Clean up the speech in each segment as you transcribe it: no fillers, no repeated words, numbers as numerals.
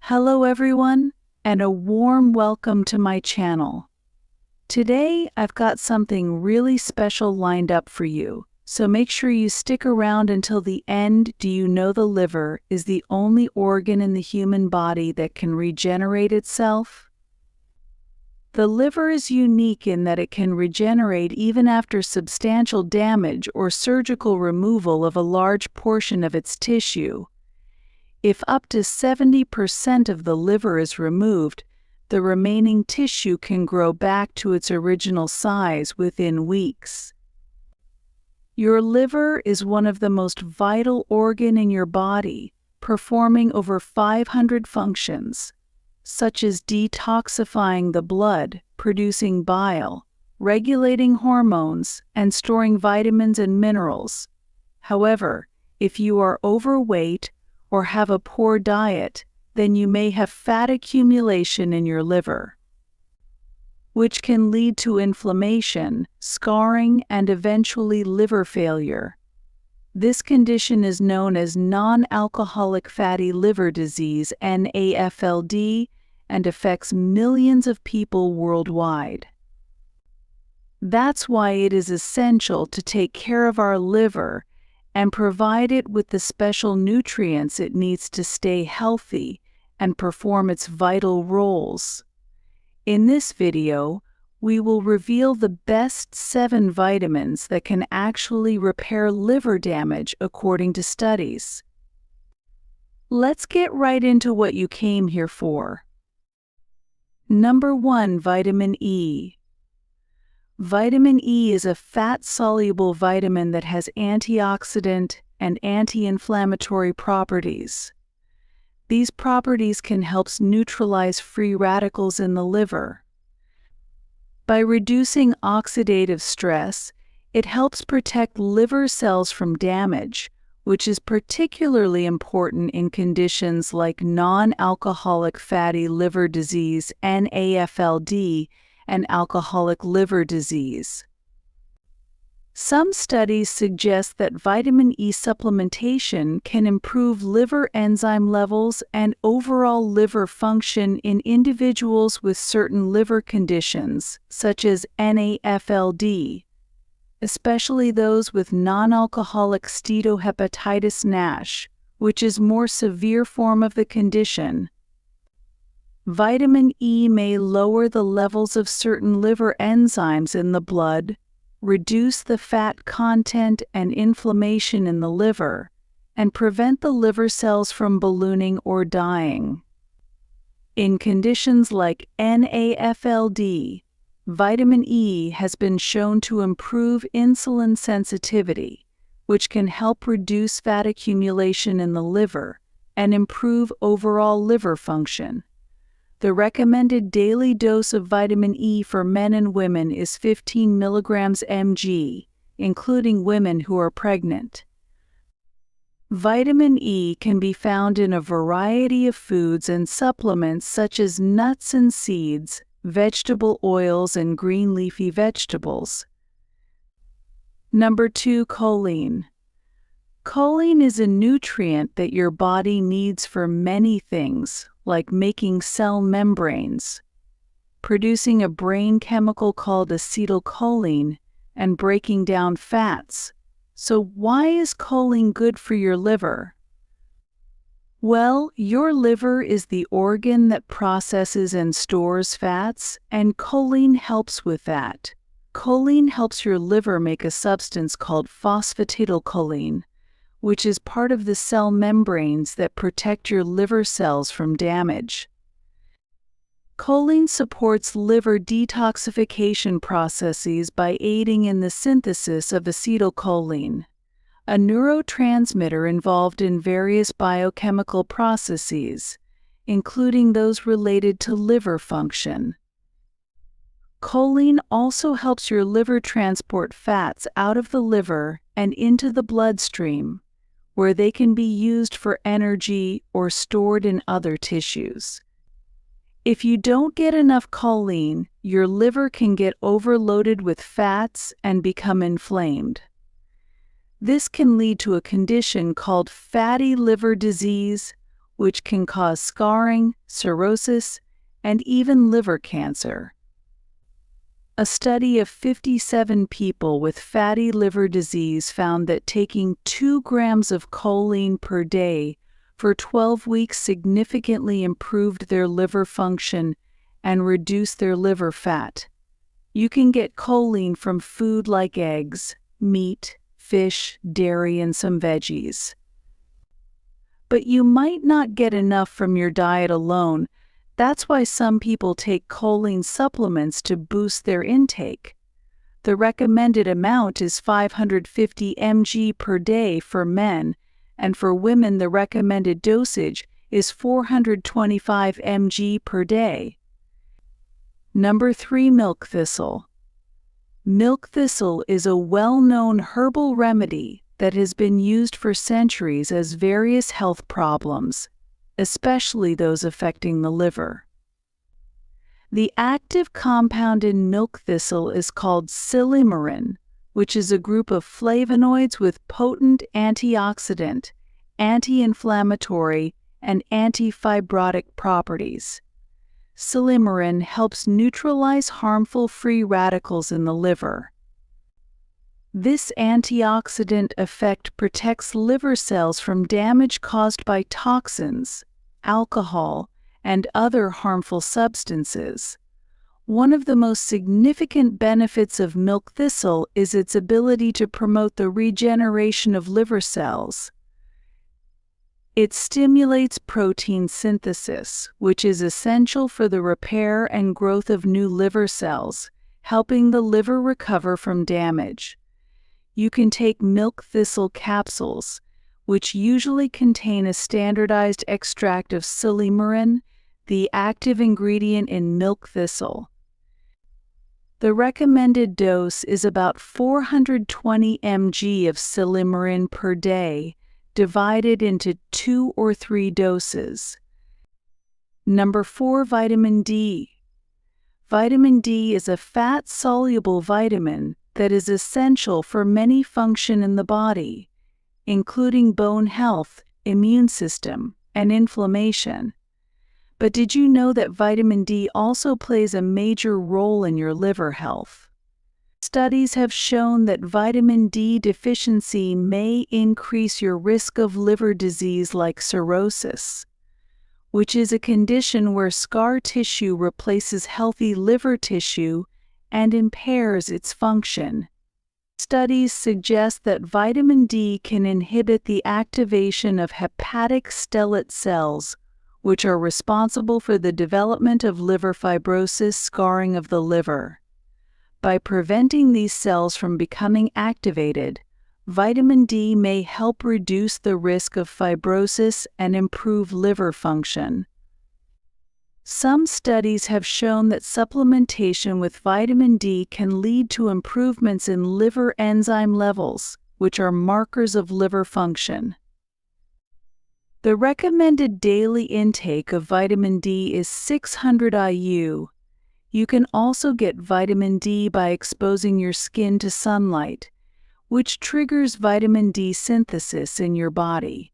Hello everyone, and a warm welcome to my channel. Today I've got something really special lined up for you, so make sure you stick around until the end. Do you know the liver is the only organ in the human body that can regenerate itself? The liver is unique in that it can regenerate even after substantial damage or surgical removal of a large portion of its tissue. If up to 70% of the liver is removed, the remaining tissue can grow back to its original size within weeks. Your liver is one of the most vital organs in your body, performing over 500 functions, such as detoxifying the blood, producing bile, regulating hormones, and storing vitamins and minerals. However, if you are overweight or have a poor diet, then you may have fat accumulation in your liver, which can lead to inflammation, scarring, and eventually liver failure. This condition is known as non-alcoholic fatty liver disease, NAFLD, and affects millions of people worldwide. That's why it is essential to take care of our liver and provide it with the special nutrients it needs to stay healthy and perform its vital roles. In this video, we will reveal the best 7 vitamins that can actually repair liver damage according to studies. Let's get right into what you came here for. Number 1. Vitamin E. Vitamin E is a fat-soluble vitamin that has antioxidant and anti-inflammatory properties. These properties can help neutralize free radicals in the liver. By reducing oxidative stress, it helps protect liver cells from damage, which is particularly important in conditions like non-alcoholic fatty liver disease, NAFLD, and alcoholic liver disease. Some studies suggest that vitamin E supplementation can improve liver enzyme levels and overall liver function in individuals with certain liver conditions, such as NAFLD, especially those with non-alcoholic steatohepatitis NASH, which is a more severe form of the condition. Vitamin E may lower the levels of certain liver enzymes in the blood, reduce the fat content and inflammation in the liver, and prevent the liver cells from ballooning or dying. In conditions like NAFLD, vitamin E has been shown to improve insulin sensitivity, which can help reduce fat accumulation in the liver and improve overall liver function. The recommended daily dose of vitamin E for men and women is 15 mg mg, including women who are pregnant. Vitamin E can be found in a variety of foods and supplements such as nuts and seeds, vegetable oils, and green leafy vegetables. Number 2. Choline. Choline is a nutrient that your body needs for many things, like making cell membranes, producing a brain chemical called acetylcholine, and breaking down fats. So why is choline good for your liver? Well, your liver is the organ that processes and stores fats, and choline helps with that. Choline helps your liver make a substance called phosphatidylcholine, which is part of the cell membranes that protect your liver cells from damage. Choline supports liver detoxification processes by aiding in the synthesis of acetylcholine, a neurotransmitter involved in various biochemical processes, including those related to liver function. Choline also helps your liver transport fats out of the liver and into the bloodstream, where they can be used for energy or stored in other tissues. If you don't get enough choline, your liver can get overloaded with fats and become inflamed. This can lead to a condition called fatty liver disease which can cause scarring, cirrhosis, and even liver cancer. A study of 57 people with fatty liver disease found that taking 2 grams of choline per day for 12 weeks significantly improved their liver function and reduced their liver fat. You can get choline from food like eggs, meat, fish, dairy, and some veggies. But you might not get enough from your diet alone. That's why some people take choline supplements to boost their intake. The recommended amount is 550 mg per day for men, and for women the recommended dosage is 425 mg per day. Number 3. Milk thistle. Milk thistle is a well-known herbal remedy that has been used for centuries as various health problems, especially those affecting the liver. The active compound in milk thistle is called silymarin, which is a group of flavonoids with potent antioxidant, anti-inflammatory, and anti-fibrotic properties. Silymarin helps neutralize harmful free radicals in the liver. This antioxidant effect protects liver cells from damage caused by toxins, alcohol, and other harmful substances. One of the most significant benefits of milk thistle is its ability to promote the regeneration of liver cells. It stimulates protein synthesis, which is essential for the repair and growth of new liver cells, helping the liver recover from damage. You can take milk thistle capsules, which usually contain a standardized extract of silymarin, the active ingredient in milk thistle. The recommended dose is about 420 mg of silymarin per day, divided into 2 or 3 doses. Number 4. Vitamin D. Vitamin D is a fat-soluble vitamin that is essential for many functions in the body, including bone health, immune system, and inflammation. But did you know that vitamin D also plays a major role in your liver health? Studies have shown that vitamin D deficiency may increase your risk of liver disease like cirrhosis, which is a condition where scar tissue replaces healthy liver tissue and impairs its function. Studies suggest that vitamin D can inhibit the activation of hepatic stellate cells, which are responsible for the development of liver fibrosis, scarring of the liver. By preventing these cells from becoming activated, vitamin D may help reduce the risk of fibrosis and improve liver function. Some studies have shown that supplementation with vitamin D can lead to improvements in liver enzyme levels, which are markers of liver function. The recommended daily intake of vitamin D is 600 IU. You can also get vitamin D by exposing your skin to sunlight, which triggers vitamin D synthesis in your body.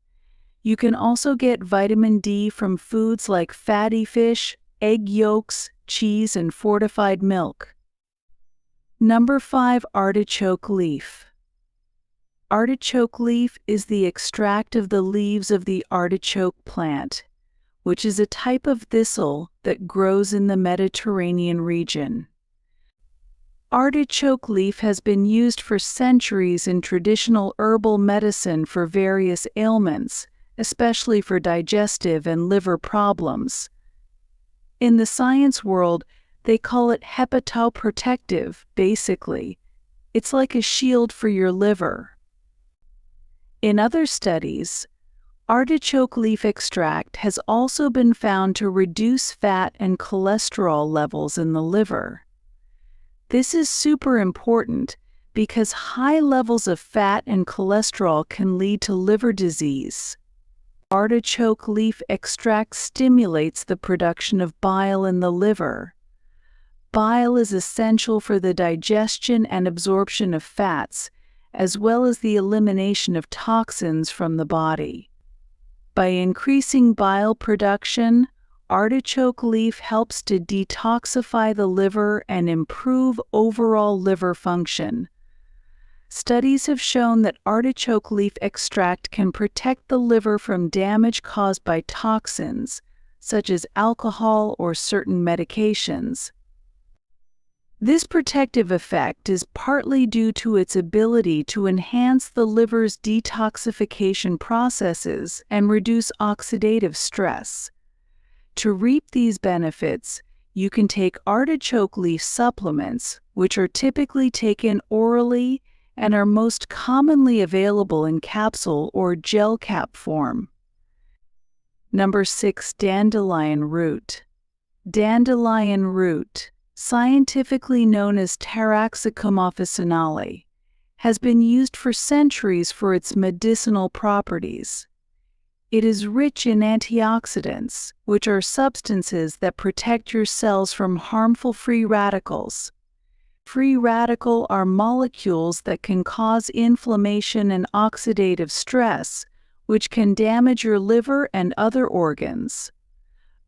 You can also get vitamin D from foods like fatty fish, egg yolks, cheese, and fortified milk. Number 5. Artichoke leaf. Artichoke leaf is the extract of the leaves of the artichoke plant, which is a type of thistle that grows in the Mediterranean region. Artichoke leaf has been used for centuries in traditional herbal medicine for various ailments, especially for digestive and liver problems. In the science world, they call it hepatoprotective, basically. It's like a shield for your liver. In other studies, artichoke leaf extract has also been found to reduce fat and cholesterol levels in the liver. This is super important because high levels of fat and cholesterol can lead to liver disease. Artichoke leaf extract stimulates the production of bile in the liver. Bile is essential for the digestion and absorption of fats, as well as the elimination of toxins from the body. By increasing bile production, artichoke leaf helps to detoxify the liver and improve overall liver function. Studies have shown that artichoke leaf extract can protect the liver from damage caused by toxins, such as alcohol or certain medications. This protective effect is partly due to its ability to enhance the liver's detoxification processes and reduce oxidative stress. To reap these benefits, you can take artichoke leaf supplements, which are typically taken orally and are most commonly available in capsule or gel cap form. Number 6. Dandelion root. Dandelion root, scientifically known as Taraxacum officinale, has been used for centuries for its medicinal properties. It is rich in antioxidants, which are substances that protect your cells from harmful free radicals. Free radicals are molecules that can cause inflammation and oxidative stress, which can damage your liver and other organs.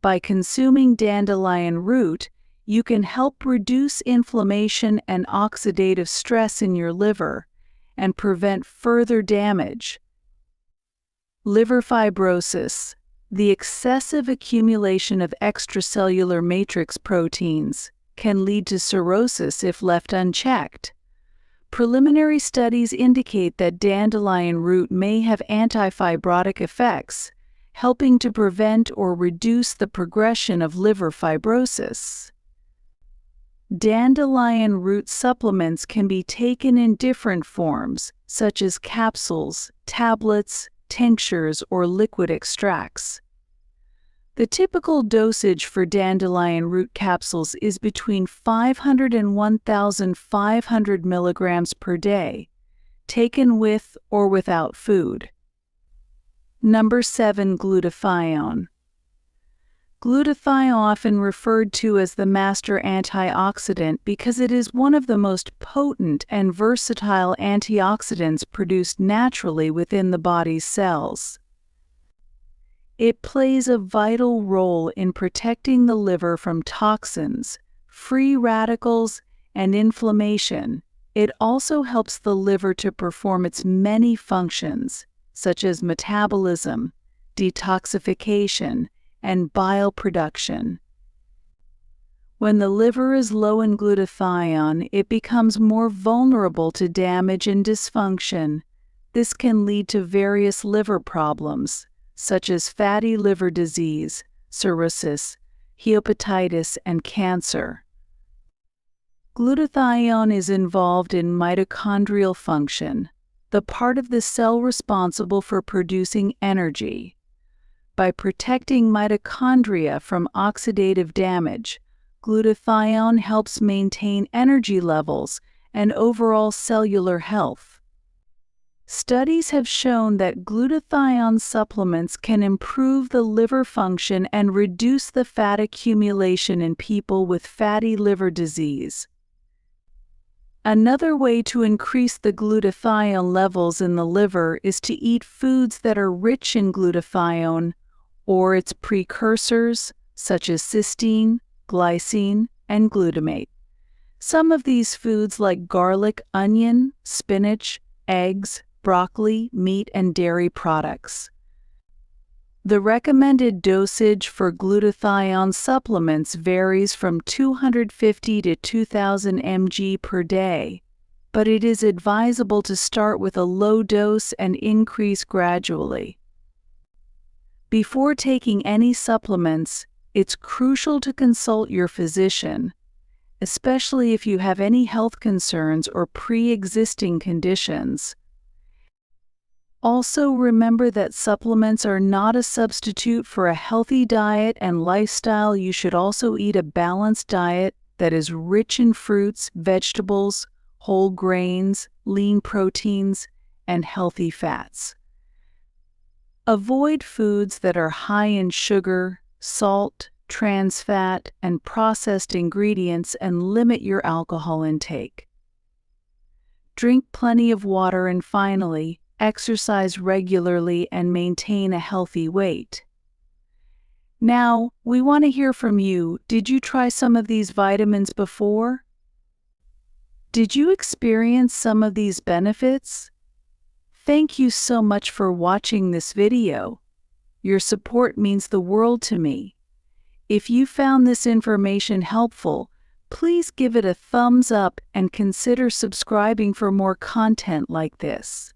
By consuming dandelion root, you can help reduce inflammation and oxidative stress in your liver and prevent further damage. Liver fibrosis, the excessive accumulation of extracellular matrix proteins, can lead to cirrhosis if left unchecked. Preliminary studies indicate that dandelion root may have antifibrotic effects, helping to prevent or reduce the progression of liver fibrosis. Dandelion root supplements can be taken in different forms, such as capsules, tablets, tinctures, or liquid extracts. The typical dosage for dandelion root capsules is between 500 and 1,500 milligrams per day, taken with or without food. Number 7. Glutathione. Glutathione, often referred to as the master antioxidant because it is one of the most potent and versatile antioxidants produced naturally within the body's cells. It plays a vital role in protecting the liver from toxins, free radicals, and inflammation. It also helps the liver to perform its many functions, such as metabolism, detoxification, and bile production. When the liver is low in glutathione, it becomes more vulnerable to damage and dysfunction. This can lead to various liver problems, such as fatty liver disease, cirrhosis, hepatitis, and cancer. Glutathione is involved in mitochondrial function, the part of the cell responsible for producing energy. By protecting mitochondria from oxidative damage, glutathione helps maintain energy levels and overall cellular health. Studies have shown that glutathione supplements can improve the liver function and reduce the fat accumulation in people with fatty liver disease. Another way to increase the glutathione levels in the liver is to eat foods that are rich in glutathione or its precursors, such as cysteine, glycine, and glutamate. Some of these foods, like garlic, onion, spinach, eggs, broccoli, meat, and dairy products. The recommended dosage for glutathione supplements varies from 250 to 2,000 mg per day, but it is advisable to start with a low dose and increase gradually. Before taking any supplements, it's crucial to consult your physician, especially if you have any health concerns or pre-existing conditions. Also, remember that supplements are not a substitute for a healthy diet and lifestyle. You should also eat a balanced diet that is rich in fruits, vegetables, whole grains, lean proteins, and healthy fats. Avoid foods that are high in sugar, salt, trans fat, and processed ingredients, and limit your alcohol intake. Drink plenty of water, and finally, exercise regularly, and maintain a healthy weight. Now, we want to hear from you. Did you try some of these vitamins before? Did you experience some of these benefits? Thank you so much for watching this video. Your support means the world to me. If you found this information helpful, please give it a thumbs up and consider subscribing for more content like this.